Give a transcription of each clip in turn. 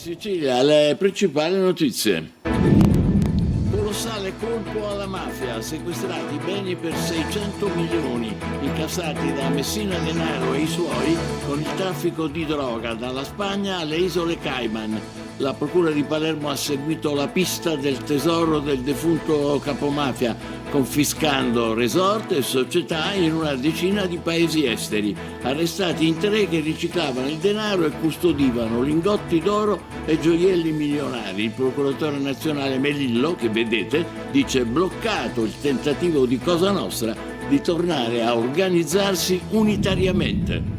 Sicilia, le principali notizie. Colossale colpo alla mafia, sequestrati beni per 600 milioni, incassati da Messina Denaro e i suoi con il traffico di droga dalla Spagna alle isole Cayman. La procura di Palermo ha seguito la pista del tesoro del defunto capomafia, confiscando resort e società in una decina di paesi esteri. Arrestati in 3 che riciclavano il denaro e custodivano lingotti d'oro e gioielli milionari. Il procuratore nazionale Melillo, che vedete, dice bloccato il tentativo di Cosa Nostra di tornare a organizzarsi unitariamente.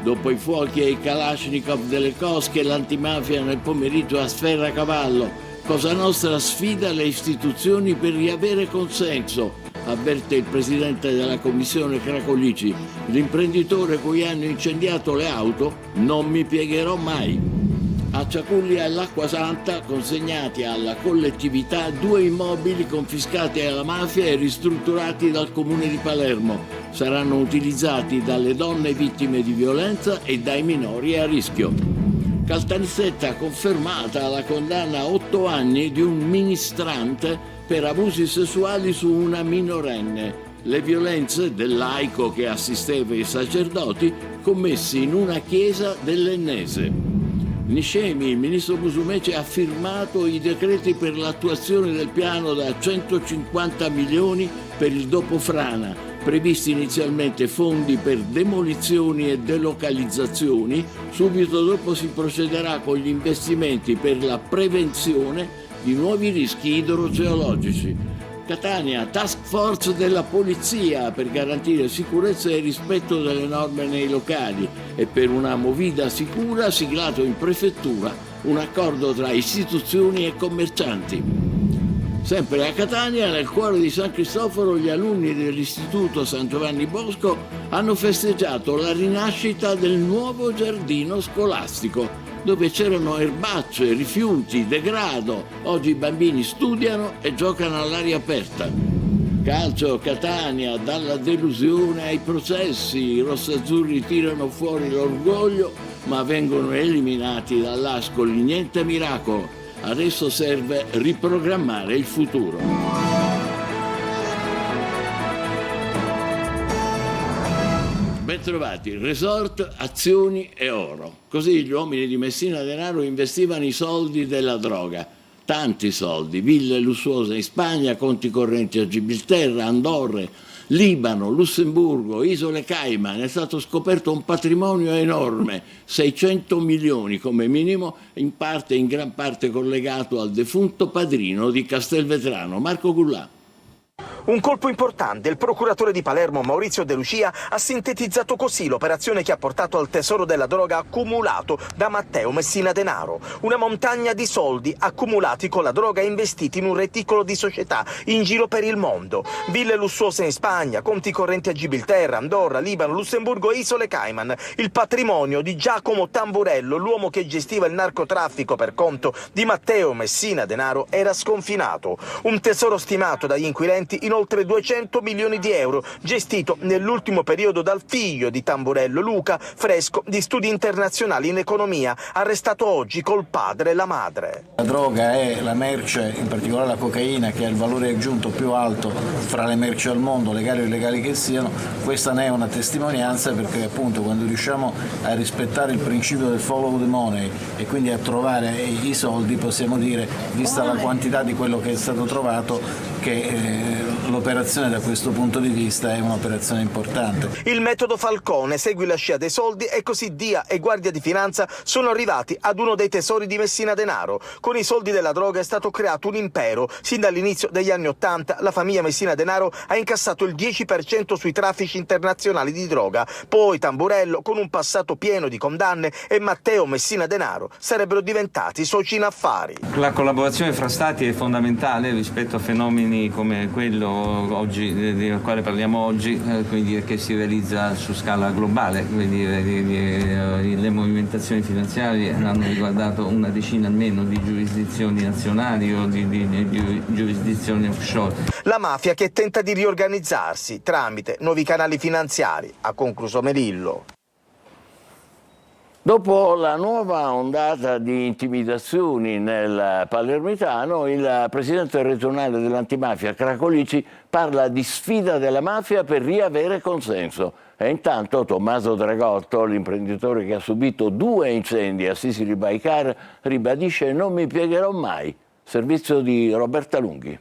Dopo i fuochi e i Kalashnikov delle cosche, l'antimafia nel pomeriggio a Sferracavallo. Cosa Nostra sfida le istituzioni per riavere consenso, avverte il presidente della commissione Cracolici. L'imprenditore cui hanno incendiato le auto non mi piegherò mai. A Ciacullia e l'Acqua Santa, consegnati alla collettività 2 immobili confiscati alla mafia e ristrutturati dal comune di Palermo. Saranno utilizzati dalle donne vittime di violenza e dai minori a rischio. Caltanissetta confermata la condanna a 8 anni di un ministrante per abusi sessuali su una minorenne. Le violenze del laico che assisteva i sacerdoti commessi in una chiesa dell'Ennese. Niscemi, il ministro Musumeci ha firmato i decreti per l'attuazione del piano da 150 milioni per il dopo frana, previsti inizialmente fondi per demolizioni e delocalizzazioni. Subito dopo si procederà con gli investimenti per la prevenzione di nuovi rischi idrogeologici. Catania, task force della polizia per garantire sicurezza e rispetto delle norme nei locali e per una movida sicura siglato in prefettura un accordo tra istituzioni e commercianti. Sempre a Catania, nel cuore di San Cristoforo, gli alunni dell'Istituto San Giovanni Bosco hanno festeggiato la rinascita del nuovo giardino scolastico, dove c'erano erbacce, rifiuti, degrado. Oggi i bambini studiano e giocano all'aria aperta. Calcio, Catania, dalla delusione ai processi. I rossazzurri tirano fuori l'orgoglio, ma vengono eliminati dall'Ascoli. Niente miracolo. Adesso serve riprogrammare il futuro. Bentrovati, resort, azioni e oro. Così gli uomini di Messina Denaro investivano i soldi della droga. Tanti soldi, ville lussuose in Spagna, conti correnti a Gibilterra, Andorre, Libano, Lussemburgo, isole Cayman. È stato scoperto un patrimonio enorme, 600 milioni come minimo, in gran parte collegato al defunto padrino di Castelvetrano, Marco Gullà. Un colpo importante. Il procuratore di Palermo, Maurizio De Lucia, ha sintetizzato così l'operazione che ha portato al tesoro della droga accumulato da Matteo Messina Denaro. Una montagna di soldi accumulati con la droga investiti in un reticolo di società in giro per il mondo. Ville lussuose in Spagna, conti correnti a Gibilterra, Andorra, Libano, Lussemburgo e isole Cayman. Il patrimonio di Giacomo Tamburello, l'uomo che gestiva il narcotraffico per conto di Matteo Messina Denaro, era sconfinato. Un tesoro stimato dagli inquirenti in oltre 200 milioni di euro, gestito nell'ultimo periodo dal figlio di Tamburello, Luca Fresco, di studi internazionali in economia, arrestato oggi col padre e la madre. La droga è la merce, in particolare la cocaina, che ha il valore aggiunto più alto fra le merci al mondo, legali o illegali che siano. Questa ne è una testimonianza, perché appunto quando riusciamo a rispettare il principio del follow the money e quindi a trovare i soldi, possiamo dire, vista la quantità di quello che è stato trovato, che l'operazione da questo punto di vista è un'operazione importante. Il metodo Falcone segui la scia dei soldi e così Dia e Guardia di Finanza sono arrivati ad uno dei tesori di Messina Denaro. Con i soldi della droga è stato creato un impero. Sin dall'inizio degli anni '80 la famiglia Messina Denaro ha incassato il 10% sui traffici internazionali di droga. Poi Tamburello, con un passato pieno di condanne, e Matteo Messina Denaro sarebbero diventati soci in affari. La collaborazione fra stati è fondamentale rispetto a fenomeni come quello oggi, del quale parliamo oggi, quindi che si realizza su scala globale. Quindi le movimentazioni finanziarie hanno riguardato una decina almeno di giurisdizioni nazionali o di giurisdizioni offshore. La mafia che tenta di riorganizzarsi tramite nuovi canali finanziari, ha concluso Melillo. Dopo la nuova ondata di intimidazioni nel Palermitano, il presidente regionale dell'antimafia Cracolici parla di sfida della mafia per riavere consenso. E intanto Tommaso Dragotto, l'imprenditore che ha subito 2 incendi a Sicily Baykar, ribadisce: non mi piegherò mai. Servizio di Roberta Lunghi.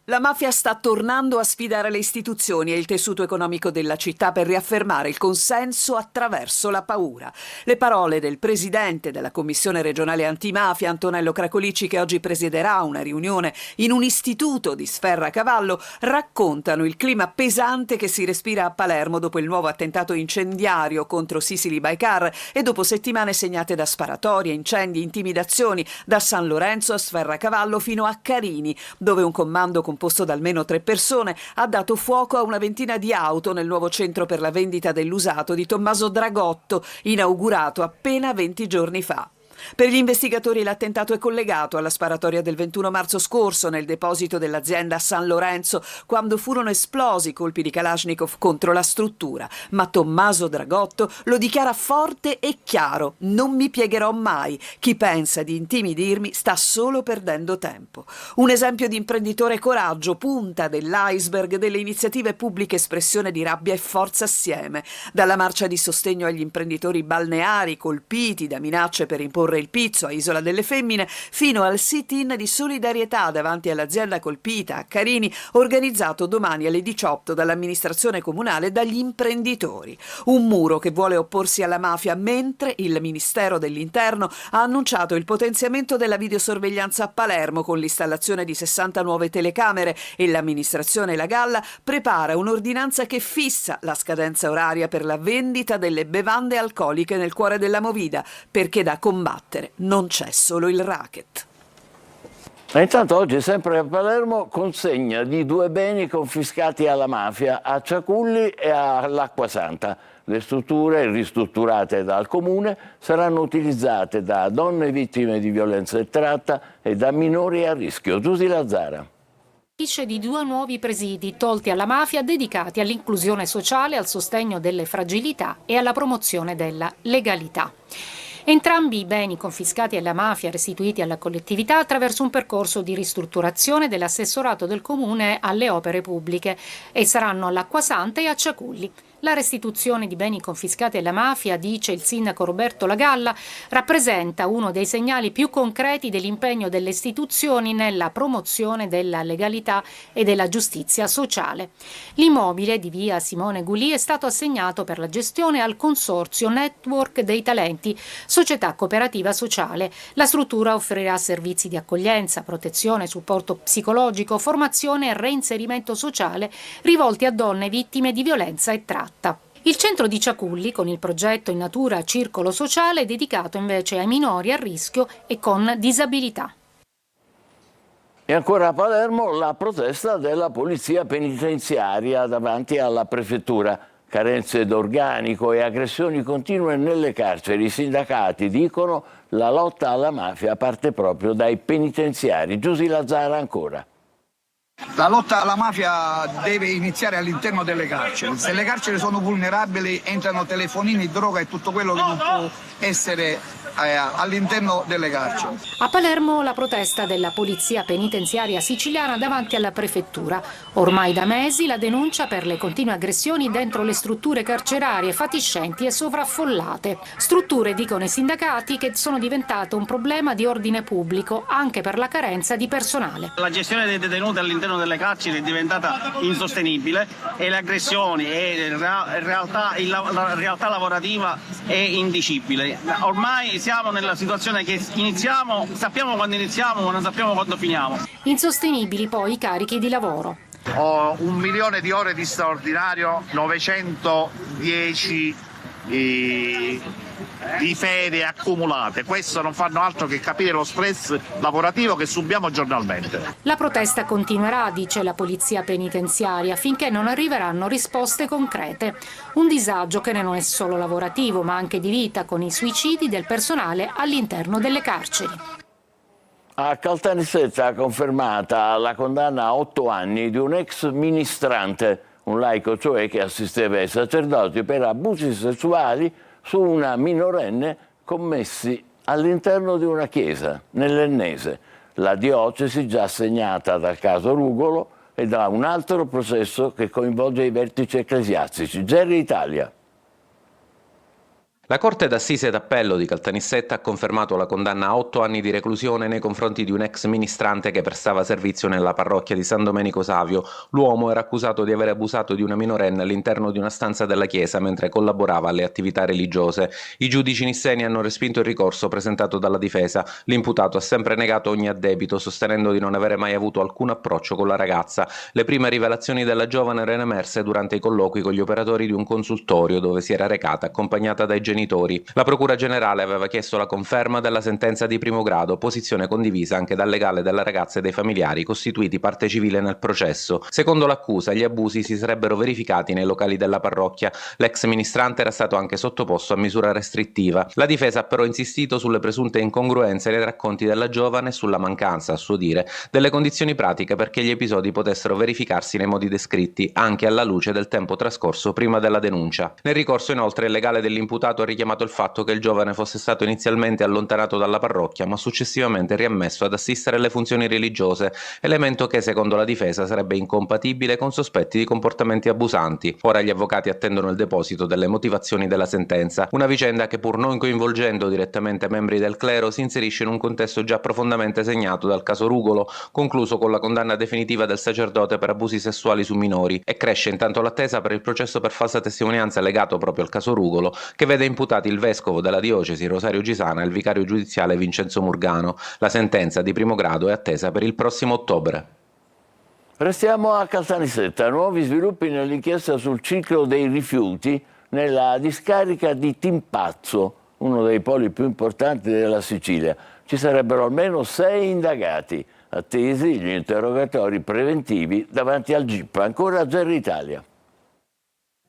La mafia sta tornando a sfidare le istituzioni e il tessuto economico della città per riaffermare il consenso attraverso la paura. Le parole del presidente della Commissione regionale antimafia, Antonello Cracolici, che oggi presiederà una riunione in un istituto di Sferracavallo, raccontano il clima pesante che si respira a Palermo dopo il nuovo attentato incendiario contro Sicily Baykar e dopo settimane segnate da sparatorie, incendi, intimidazioni, da San Lorenzo a Sferracavallo fino a Carini, dove un comando composto da almeno 3 persone, ha dato fuoco a una ventina di auto nel nuovo centro per la vendita dell'usato di Tommaso Dragotto, inaugurato appena 20 giorni fa. Per gli investigatori l'attentato è collegato alla sparatoria del 21 marzo scorso nel deposito dell'azienda San Lorenzo, quando furono esplosi colpi di Kalashnikov contro la struttura. Ma Tommaso Dragotto lo dichiara forte e chiaro: non mi piegherò mai. Chi pensa di intimidirmi sta solo perdendo tempo. Un esempio di imprenditore coraggio, punta dell'iceberg delle iniziative pubbliche, espressione di rabbia e forza assieme. Dalla marcia di sostegno agli imprenditori balneari colpiti da minacce per imporre il pizzo a Isola delle Femmine, fino al sit-in di solidarietà davanti all'azienda colpita a Carini, organizzato domani alle 18 dall'amministrazione comunale e dagli imprenditori. Un muro che vuole opporsi alla mafia, mentre il Ministero dell'Interno ha annunciato il potenziamento della videosorveglianza a Palermo con l'installazione di 60 nuove telecamere, e l'amministrazione La Galla prepara un'ordinanza che fissa la scadenza oraria per la vendita delle bevande alcoliche nel cuore della movida, perché da combattere non c'è solo il racket. E intanto oggi, sempre a Palermo, consegna di 2 beni confiscati alla mafia, a Ciaculli e all'Acquasanta. Le strutture, ristrutturate dal comune, saranno utilizzate da donne vittime di violenza e tratta e da minori a rischio. Giusy Lazzara. Di 2 nuovi presidi tolti alla mafia, dedicati all'inclusione sociale, al sostegno delle fragilità e alla promozione della legalità. Entrambi i beni confiscati alla mafia restituiti alla collettività attraverso un percorso di ristrutturazione dell'assessorato del comune alle opere pubbliche, e saranno all'Acquasanta e a Ciaculli. La restituzione di beni confiscati alla mafia, dice il sindaco Roberto La Galla, rappresenta uno dei segnali più concreti dell'impegno delle istituzioni nella promozione della legalità e della giustizia sociale. L'immobile di via Simone Gulì è stato assegnato per la gestione al Consorzio Network dei Talenti, società cooperativa sociale. La struttura offrirà servizi di accoglienza, protezione, supporto psicologico, formazione e reinserimento sociale rivolti a donne vittime di violenza e tratta. Il centro di Ciaculli, con il progetto in natura Circolo Sociale, è dedicato invece ai minori a rischio e con disabilità. E ancora a Palermo la protesta della polizia penitenziaria davanti alla prefettura. Carenze d'organico e aggressioni continue nelle carceri. I sindacati dicono la lotta alla mafia parte proprio dai penitenziari. Giusy Lazzara ancora. La lotta alla mafia deve iniziare all'interno delle carceri. Se le carceri sono vulnerabili, entrano telefonini, droga e tutto quello che non può essere all'interno delle carceri. A Palermo la protesta della polizia penitenziaria siciliana davanti alla prefettura. Ormai da mesi la denuncia per le continue aggressioni dentro le strutture carcerarie fatiscenti e sovraffollate. Strutture, dicono i sindacati, che sono diventate un problema di ordine pubblico anche per la carenza di personale. La gestione dei detenuti all'interno delle carceri è diventata insostenibile e le aggressioni e la realtà lavorativa è indicibile. Ormai siamo nella situazione che sappiamo quando iniziamo, ma non sappiamo quando finiamo. Insostenibili poi i carichi di lavoro. Ho 1 milione di ore di straordinario, 910 di ferie accumulate. Questo non fanno altro che capire lo stress lavorativo che subiamo giornalmente. La protesta continuerà, dice la polizia penitenziaria, finché non arriveranno risposte concrete. Un disagio che non è solo lavorativo, ma anche di vita, con i suicidi del personale all'interno delle carceri. A Caltanissetta confermata la condanna a 8 anni di un ex ministrante, un laico cioè che assisteva ai sacerdoti per abusi sessuali su una minorenne commessi all'interno di una chiesa nell'Ennese. La diocesi già segnata dal caso Rugolo e da un altro processo che coinvolge i vertici ecclesiastici. Gerry Italia. La Corte d'Assise d'Appello di Caltanissetta ha confermato la condanna a 8 anni di reclusione nei confronti di un ex ministrante che prestava servizio nella parrocchia di San Domenico Savio. L'uomo era accusato di aver abusato di una minorenne all'interno di una stanza della chiesa mentre collaborava alle attività religiose. I giudici nisseni hanno respinto il ricorso presentato dalla difesa. L'imputato ha sempre negato ogni addebito, sostenendo di non avere mai avuto alcun approccio con la ragazza. Le prime rivelazioni della giovane erano emerse durante i colloqui con gli operatori di un consultorio dove si era recata accompagnata dai genitori. La Procura Generale aveva chiesto la conferma della sentenza di primo grado, posizione condivisa anche dal legale della ragazza e dei familiari costituiti parte civile nel processo. Secondo l'accusa, gli abusi si sarebbero verificati nei locali della parrocchia. L'ex ministrante era stato anche sottoposto a misura restrittiva. La difesa ha però insistito sulle presunte incongruenze nei racconti della giovane e sulla mancanza, a suo dire, delle condizioni pratiche perché gli episodi potessero verificarsi nei modi descritti, anche alla luce del tempo trascorso prima della denuncia. Nel ricorso, inoltre, il legale dell'imputato ha richiamato il fatto che il giovane fosse stato inizialmente allontanato dalla parrocchia ma successivamente riammesso ad assistere alle funzioni religiose, elemento che secondo la difesa sarebbe incompatibile con sospetti di comportamenti abusanti. Ora gli avvocati attendono il deposito delle motivazioni della sentenza, una vicenda che pur non coinvolgendo direttamente membri del clero si inserisce in un contesto già profondamente segnato dal caso Rugolo, concluso con la condanna definitiva del sacerdote per abusi sessuali su minori, e cresce intanto l'attesa per il processo per falsa testimonianza legato proprio al caso Rugolo, che vede imputati il vescovo della diocesi Rosario Gisana e il vicario giudiziale Vincenzo Murgano. La sentenza di primo grado è attesa per il prossimo ottobre. Restiamo a Caltanissetta. Nuovi sviluppi nell'inchiesta sul ciclo dei rifiuti nella discarica di Timpazzo, uno dei poli più importanti della Sicilia. Ci sarebbero almeno 6 indagati, attesi gli interrogatori preventivi davanti al GIP. Ancora Gerry Italia.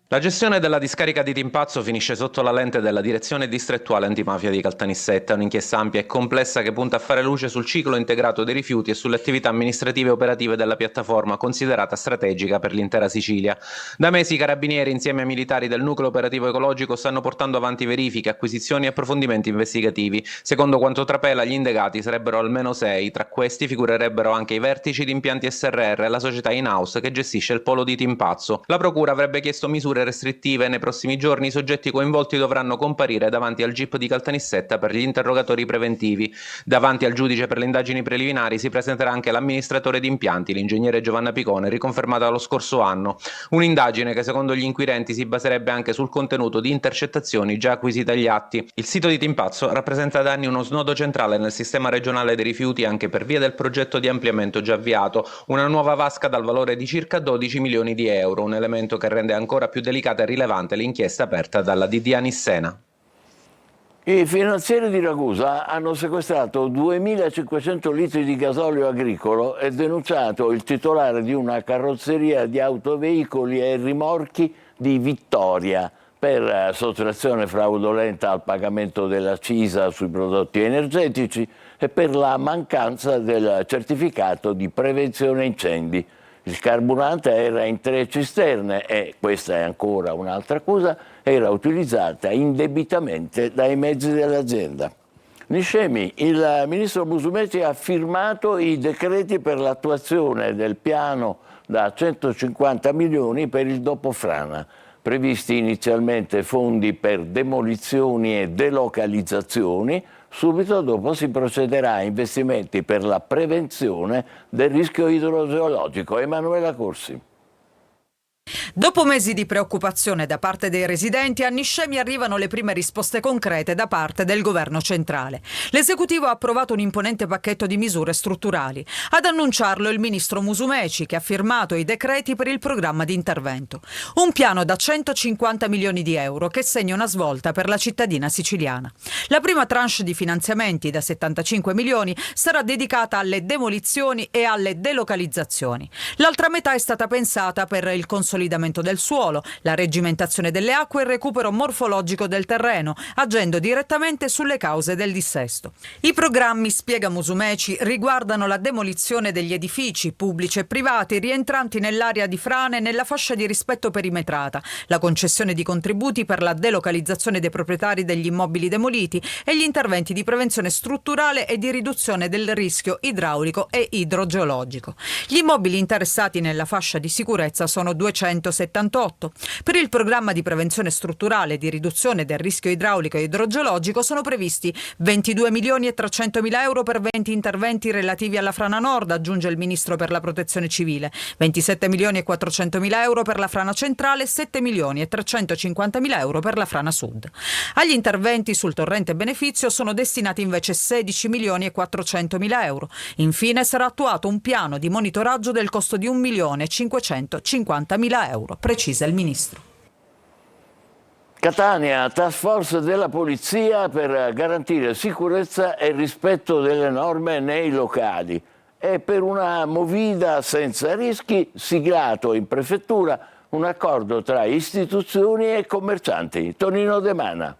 La gestione della discarica di Timpazzo finisce sotto la lente della Direzione Distrettuale Antimafia di Caltanissetta, un'inchiesta ampia e complessa che punta a fare luce sul ciclo integrato dei rifiuti e sulle attività amministrative e operative della piattaforma, considerata strategica per l'intera Sicilia. Da mesi i carabinieri, insieme ai militari del nucleo operativo ecologico, stanno portando avanti verifiche, acquisizioni e approfondimenti investigativi. Secondo quanto trapela, gli indagati sarebbero almeno 6, tra questi figurerebbero anche i vertici di impianti SRR e la società in-house che gestisce il polo di Timpazzo. La procura avrebbe chiesto misure restrittive. Nei prossimi giorni i soggetti coinvolti dovranno comparire davanti al GIP di Caltanissetta per gli interrogatori preventivi. Davanti al giudice per le indagini preliminari si presenterà anche l'amministratore di impianti, l'ingegnere Giovanna Picone, riconfermata lo scorso anno. Un'indagine che secondo gli inquirenti si baserebbe anche sul contenuto di intercettazioni già acquisite agli atti. Il sito di Timpazzo rappresenta da anni uno snodo centrale nel sistema regionale dei rifiuti anche per via del progetto di ampliamento già avviato, una nuova vasca dal valore di circa 12 milioni di euro, un elemento che rende ancora più delicata e rilevante l'inchiesta aperta dalla DDA Nissena. I finanzieri di Ragusa hanno sequestrato 2.500 litri di gasolio agricolo e denunciato il titolare di una carrozzeria di autoveicoli e rimorchi di Vittoria per sottrazione fraudolenta al pagamento dell'accisa sui prodotti energetici e per la mancanza del certificato di prevenzione incendi. Il carburante era in 3 cisterne e, questa è ancora un'altra accusa, era utilizzata indebitamente dai mezzi dell'azienda. Niscemi, il ministro Musumeci ha firmato i decreti per l'attuazione del piano da 150 milioni per il dopo frana. Previsti inizialmente fondi per demolizioni e delocalizzazioni. Subito dopo si procederà a investimenti per la prevenzione del rischio idrogeologico. Emanuela Corsi. Dopo mesi di preoccupazione da parte dei residenti, a Niscemi arrivano le prime risposte concrete da parte del governo centrale. L'esecutivo ha approvato un imponente pacchetto di misure strutturali. Ad annunciarlo il ministro Musumeci, che ha firmato i decreti per il programma di intervento. Un piano da 150 milioni di euro che segna una svolta per la cittadina siciliana. La prima tranche di finanziamenti da 75 milioni sarà dedicata alle demolizioni e alle delocalizzazioni. L'altra metà è stata pensata per il consolidamento sfruttamento del suolo, la reggimentazione delle acque e il recupero morfologico del terreno, agendo direttamente sulle cause del dissesto. I programmi, spiega Musumeci, riguardano la demolizione degli edifici pubblici e privati rientranti nell'area di frane nella fascia di rispetto perimetrata, la concessione di contributi per la delocalizzazione dei proprietari degli immobili demoliti e gli interventi di prevenzione strutturale e di riduzione del rischio idraulico e idrogeologico. Gli immobili interessati nella fascia di sicurezza sono 278. Per il programma di prevenzione strutturale e di riduzione del rischio idraulico e idrogeologico sono previsti 22.300.000 euro per 20 interventi relativi alla frana nord, aggiunge il ministro per la protezione civile, 27.400.000 euro per la frana centrale e 7.350.000 euro per la frana sud. Agli interventi sul torrente Benefizio sono destinati invece 16.400.000 euro. Infine sarà attuato un piano di monitoraggio del costo di 1.550.000 euro, precisa il ministro. Catania, task force della polizia per garantire sicurezza e rispetto delle norme nei locali. E per una movida senza rischi, siglato in prefettura un accordo tra istituzioni e commercianti. Tonino De Mana.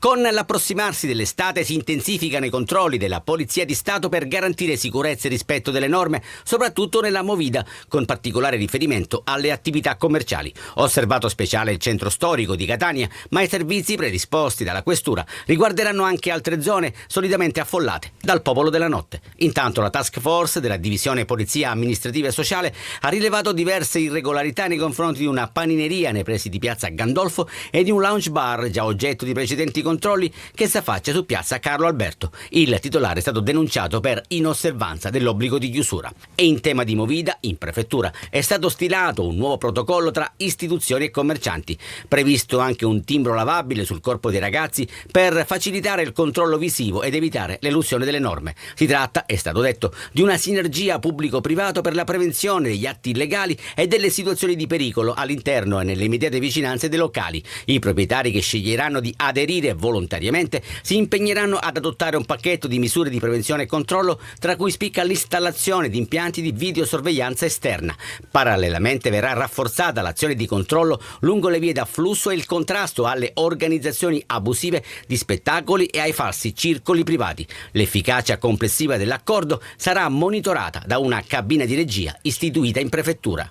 Con l'approssimarsi dell'estate si intensificano i controlli della Polizia di Stato per garantire sicurezza e rispetto delle norme, soprattutto nella movida, con particolare riferimento alle attività commerciali. Osservato speciale il centro storico di Catania, ma i servizi predisposti dalla Questura riguarderanno anche altre zone solitamente affollate dal popolo della notte. Intanto la task force della divisione Polizia Amministrativa e Sociale ha rilevato diverse irregolarità nei confronti di una panineria nei pressi di piazza Gandolfo e di un lounge bar già oggetto di precedenti controlli che si affaccia su piazza Carlo Alberto. Il titolare è stato denunciato per inosservanza dell'obbligo di chiusura. E in tema di movida, in prefettura è stato stilato un nuovo protocollo tra istituzioni e commercianti. Previsto anche un timbro lavabile sul corpo dei ragazzi per facilitare il controllo visivo ed evitare l'elusione delle norme. Si tratta, è stato detto, di una sinergia pubblico-privato per la prevenzione degli atti illegali e delle situazioni di pericolo all'interno e nelle immediate vicinanze dei locali. I proprietari che sceglieranno di aderire volontariamente si impegneranno ad adottare un pacchetto di misure di prevenzione e controllo, tra cui spicca l'installazione di impianti di videosorveglianza esterna. Parallelamente verrà rafforzata l'azione di controllo lungo le vie d'afflusso e il contrasto alle organizzazioni abusive di spettacoli e ai falsi circoli privati. L'efficacia complessiva dell'accordo sarà monitorata da una cabina di regia istituita in prefettura.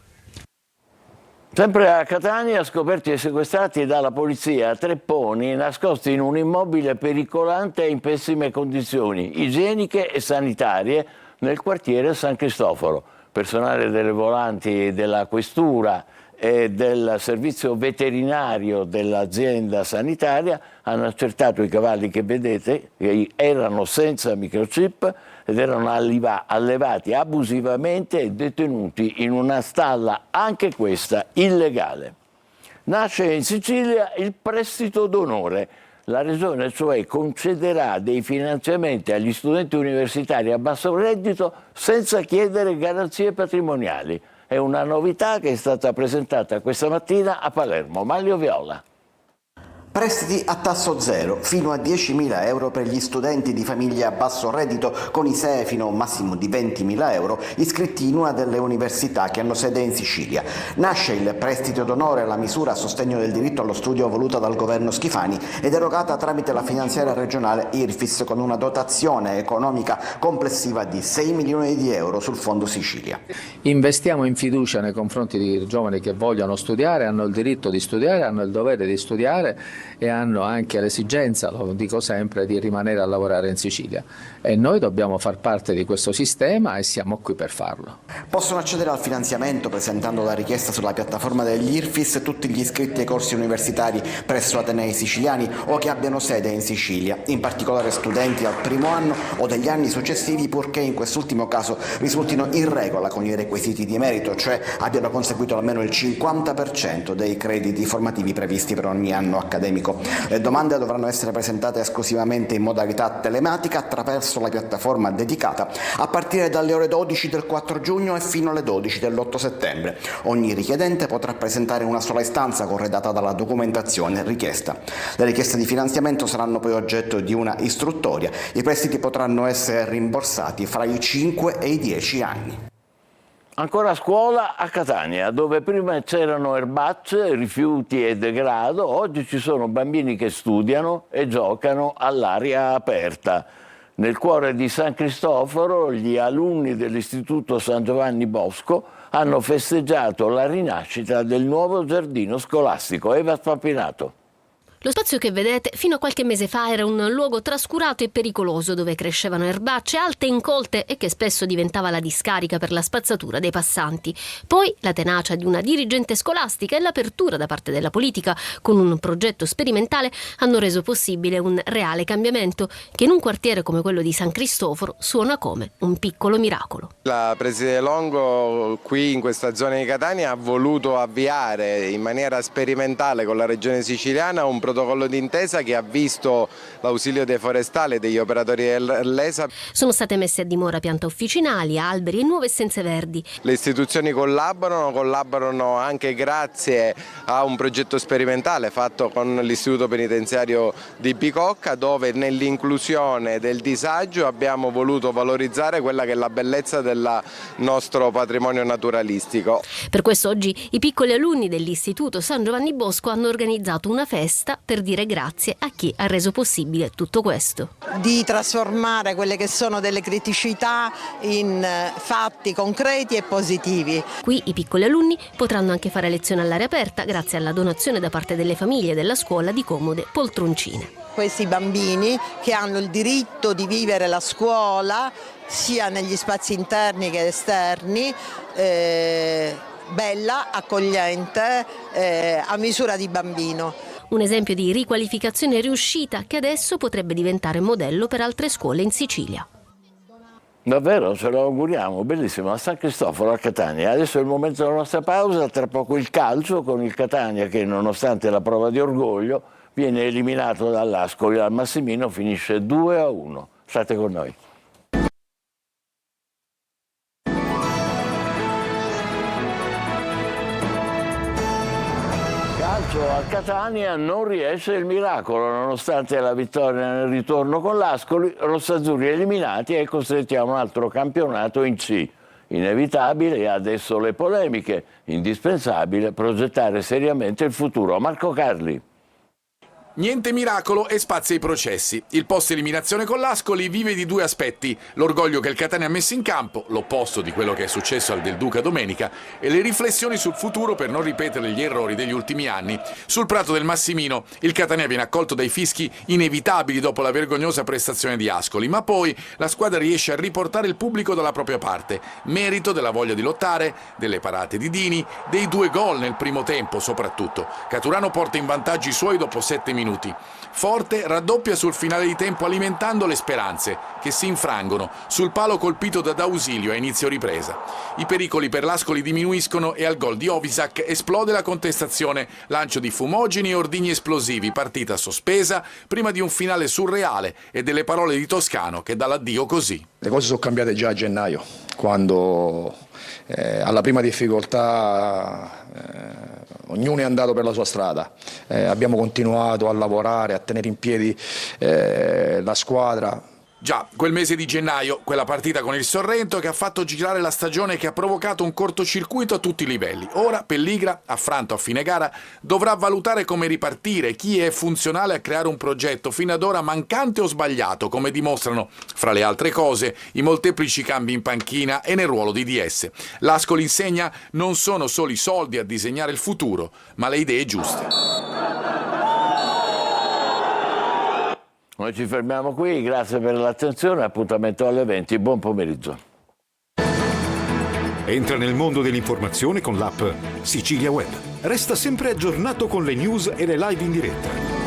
Sempre a Catania, scoperti e sequestrati dalla polizia 3 poni nascosti in un immobile pericolante e in pessime condizioni igieniche e sanitarie nel quartiere San Cristoforo. Personale delle volanti della Questura e del servizio veterinario dell'azienda sanitaria hanno accertato i cavalli che vedete, che erano senza microchip ed erano allevati abusivamente e detenuti in una stalla, anche questa illegale. Nasce in Sicilia il prestito d'onore. La Regione cioè concederà dei finanziamenti agli studenti universitari a basso reddito senza chiedere garanzie patrimoniali. È una novità che è stata presentata questa mattina a Palermo. Maglio Viola. Prestiti a tasso zero, fino a 10.000 euro per gli studenti di famiglie a basso reddito con ISEE fino a un massimo di 20.000 euro iscritti in una delle università che hanno sede in Sicilia. Nasce il prestito d'onore, la misura a sostegno del diritto allo studio voluta dal governo Schifani ed erogata tramite la finanziaria regionale IRFIS con una dotazione economica complessiva di 6 milioni di euro sul Fondo Sicilia. Investiamo in fiducia nei confronti di giovani che vogliono studiare, hanno il diritto di studiare, hanno il dovere di studiare e hanno anche l'esigenza, lo dico sempre, di rimanere a lavorare in Sicilia. E noi dobbiamo far parte di questo sistema e siamo qui per farlo. Possono accedere al finanziamento presentando la richiesta sulla piattaforma degli IRFIS tutti gli iscritti ai corsi universitari presso atenei siciliani o che abbiano sede in Sicilia, in particolare studenti al primo anno o degli anni successivi, purché in quest'ultimo caso risultino in regola con i requisiti di merito, cioè abbiano conseguito almeno il 50% dei crediti formativi previsti per ogni anno accademico. Le domande dovranno essere presentate esclusivamente in modalità telematica attraverso la piattaforma dedicata a partire dalle ore 12 del 4 giugno e fino alle 12 dell'8 settembre. Ogni richiedente potrà presentare una sola istanza corredata dalla documentazione richiesta. Le richieste di finanziamento saranno poi oggetto di una istruttoria. I prestiti potranno essere rimborsati fra i 5 e i 10 anni. Ancora a scuola a Catania, dove prima c'erano erbacce, rifiuti e degrado, oggi ci sono bambini che studiano e giocano all'aria aperta. Nel cuore di San Cristoforo, gli alunni dell'Istituto San Giovanni Bosco hanno festeggiato la rinascita del nuovo giardino scolastico. Eva Spampinato. Lo spazio che vedete fino a qualche mese fa era un luogo trascurato e pericoloso dove crescevano erbacce alte e incolte e che spesso diventava la discarica per la spazzatura dei passanti. Poi la tenacia di una dirigente scolastica e l'apertura da parte della politica con un progetto sperimentale hanno reso possibile un reale cambiamento che in un quartiere come quello di San Cristoforo suona come un piccolo miracolo. La preside Longo qui in questa zona di Catania ha voluto avviare in maniera sperimentale con la regione siciliana un protocollo d'intesa che ha visto l'ausilio dei forestali e degli operatori dell'ESA. Sono state messe a dimora piante officinali, alberi e nuove essenze verdi. Le istituzioni collaborano anche grazie a un progetto sperimentale fatto con l'Istituto Penitenziario di Bicocca, dove nell'inclusione del disagio abbiamo voluto valorizzare quella che è la bellezza del nostro patrimonio naturalistico. Per questo oggi i piccoli alunni dell'Istituto San Giovanni Bosco hanno organizzato una festa per dire grazie a chi ha reso possibile tutto questo. Di trasformare quelle che sono delle criticità in fatti concreti e positivi. Qui i piccoli alunni potranno anche fare lezioni all'aria aperta grazie alla donazione da parte delle famiglie della scuola di comode poltroncine. Questi bambini che hanno il diritto di vivere la scuola sia negli spazi interni che esterni, bella, accogliente, a misura di bambino. Un esempio di riqualificazione riuscita che adesso potrebbe diventare modello per altre scuole in Sicilia. Davvero, ce lo auguriamo, bellissimo, a San Cristoforo, a Catania. Adesso è il momento della nostra pausa, tra poco il calcio con il Catania che nonostante la prova di orgoglio viene eliminato dall'Ascoli, al Massimino finisce 2-1. State con noi. A Catania non riesce il miracolo, nonostante la vittoria nel ritorno con l'Ascoli, rossazzurri eliminati e costretti a un altro campionato in C. Inevitabile e adesso le polemiche, indispensabile progettare seriamente il futuro. Marco Carli. Niente miracolo e spazia i processi. Il post eliminazione con l'Ascoli vive di due aspetti: l'orgoglio che il Catania ha messo in campo, l'opposto di quello che è successo al Del Duca domenica, e le riflessioni sul futuro per non ripetere gli errori degli ultimi anni. Sul prato del Massimino il Catania viene accolto dai fischi inevitabili dopo la vergognosa prestazione di Ascoli, ma poi la squadra riesce a riportare il pubblico dalla propria parte, merito della voglia di lottare, delle parate di Dini, dei 2 gol nel primo tempo soprattutto. Caturano porta in vantaggio i suoi dopo 7 minuti. Forte raddoppia sul finale di tempo alimentando le speranze che si infrangono sul palo colpito da D'Ausilio a inizio ripresa. I pericoli per l'Ascoli diminuiscono e al gol di Ovisac esplode la contestazione, lancio di fumogeni e ordigni esplosivi, partita sospesa prima di un finale surreale e delle parole di Toscano che dà l'addio così. Le cose sono cambiate già a gennaio, quando alla prima difficoltà ognuno è andato per la sua strada. Abbiamo continuato a lavorare, a tenere in piedi la squadra. Già, quel mese di gennaio, quella partita con il Sorrento che ha fatto girare la stagione e che ha provocato un cortocircuito a tutti i livelli. Ora Pelligra, affranto a fine gara, dovrà valutare come ripartire, chi è funzionale a creare un progetto fino ad ora mancante o sbagliato, come dimostrano, fra le altre cose, i molteplici cambi in panchina e nel ruolo di DS. L'Ascoli insegna: non sono solo i soldi a disegnare il futuro, ma le idee giuste. Noi ci fermiamo qui, grazie per l'attenzione, appuntamento alle 20, buon pomeriggio. Entra nel mondo dell'informazione con l'app Sicilia Web. Resta sempre aggiornato con le news e le live in diretta.